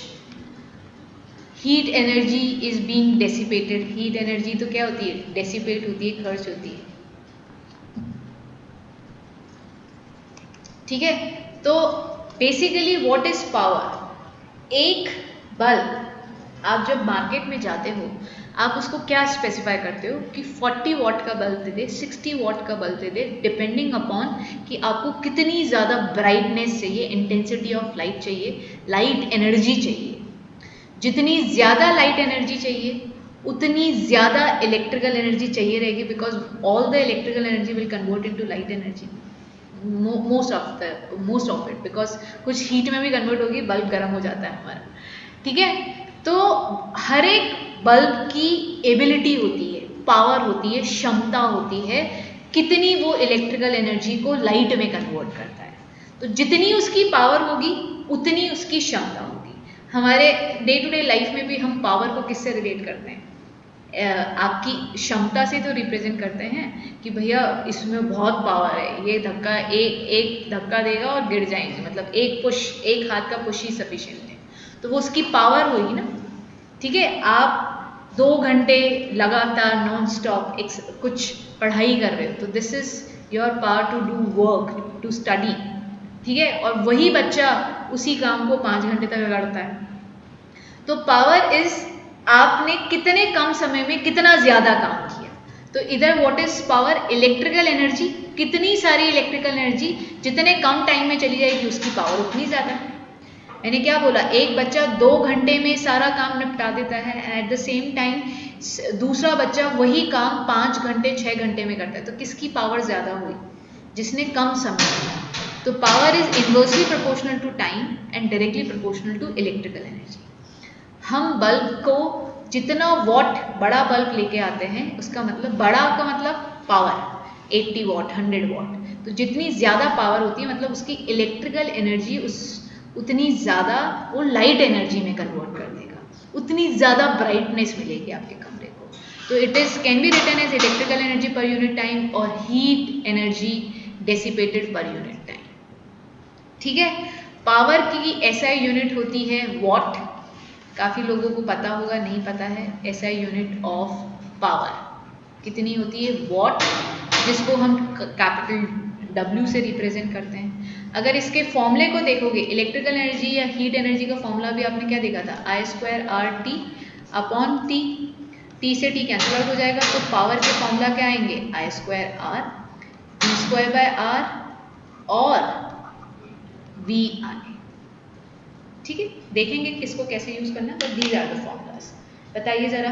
heat energy is being dissipated. Heat energy तो क्या होती है, डेसिपेट होती है, खर्च होती है। ठीक है, तो बेसिकली व्हाट इज पावर। एक बल्ब आप जब मार्केट में जाते हो, आप उसको क्या स्पेसिफाई करते हो कि 40 वॉट का बल्ब दे दे, 60 वॉट का बल्ब दे दे, डिपेंडिंग अपॉन कि आपको कितनी ज़्यादा ब्राइटनेस चाहिए, इंटेंसिटी ऑफ लाइट चाहिए, लाइट एनर्जी चाहिए। जितनी ज़्यादा लाइट एनर्जी चाहिए उतनी ज़्यादा इलेक्ट्रिकल एनर्जी चाहिए रहेगी, because all the electrical energy will convert into light energy, most of it, because कुछ हीट में भी कन्वर्ट होगी, बल्ब गर्म हो जाता है हमारा। ठीक है, तो हर एक बल्ब की एबिलिटी होती है, पावर होती है, क्षमता होती है, कितनी वो इलेक्ट्रिकल एनर्जी को लाइट में कन्वर्ट करता है। तो जितनी उसकी पावर होगी उतनी उसकी क्षमता होगी। हमारे डे टू डे लाइफ में भी हम पावर को किससे रिलेट करते हैं, आपकी क्षमता से तो रिप्रेजेंट करते हैं कि भैया इसमें बहुत पावर है, ये धक्का एक धक्का देगा और गिर जाएंगे, मतलब एक पुश, एक हाथ का पुश ही सफिशिएंट है, तो वो उसकी पावर होगी ना। ठीक है, आप 2 घंटे लगातार नॉन स्टॉप कुछ पढ़ाई कर रहे हो, तो this is your power to do work, to study. ठीक है, और वही बच्चा उसी काम को 5 घंटे तक करता है। तो पावर इज आपने कितने कम समय में कितना ज्यादा काम किया। तो इधर what is power, electrical energy, कितनी सारी इलेक्ट्रिकल एनर्जी जितने कम टाइम में चली जाएगी उसकी पावर उतनी ज्यादा। मैंने क्या बोला, एक बच्चा 2 घंटे में सारा काम निपटा देता है, एट द सेम टाइम दूसरा बच्चा वही काम 5 घंटे 6 घंटे में करता है, तो किसकी पावर ज्यादा हुई, जिसने कम समय किया। तो power is inversely proportional to time and directly proportional to electrical energy. हम बल्ब को जितना वॉट बड़ा बल्ब लेके आते हैं, उसका मतलब बड़ा का मतलब पावर 80 वॉट 100 वॉट, तो जितनी ज़्यादा पावर होती है मतलब उसकी इलेक्ट्रिकल एनर्जी उतनी ज़्यादा वो लाइट एनर्जी में कन्वर्ट कर देगा, उतनी ज़्यादा ब्राइटनेस मिलेगी आपके कमरे को। तो it is can be written as electrical energy per unit time और heat energy dissipated per unit time. ठीक है। पावर की एसआई यूनिट होती है वॉट। काफ़ी लोगों को पता होगा, नहीं पता है। एसआई यूनिट ऑफ पावर कितनी होती है? वॉट, जिसको हम कैपिटल W से रिप्रेजेंट करते हैं। अगर इसके फॉर्मूले को देखोगे, इलेक्ट्रिकल एनर्जी या हीट एनर्जी का फॉर्मूला भी आपने क्या देखा था? I²RT upon T। T से T कैंसिल आउट हो जाएगा, तो पावर के फॉर्मूला क्या आएंगे? I²R P²/R और VI। ठीक है, देखेंगे किसको कैसे यूज करना है, but these are the formulas. बताइए जरा,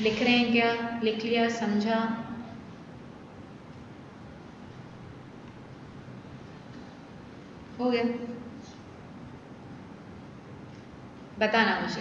लिख रहे हैं क्या? लिख लिया, समझा? हो गया? बताना मुझे।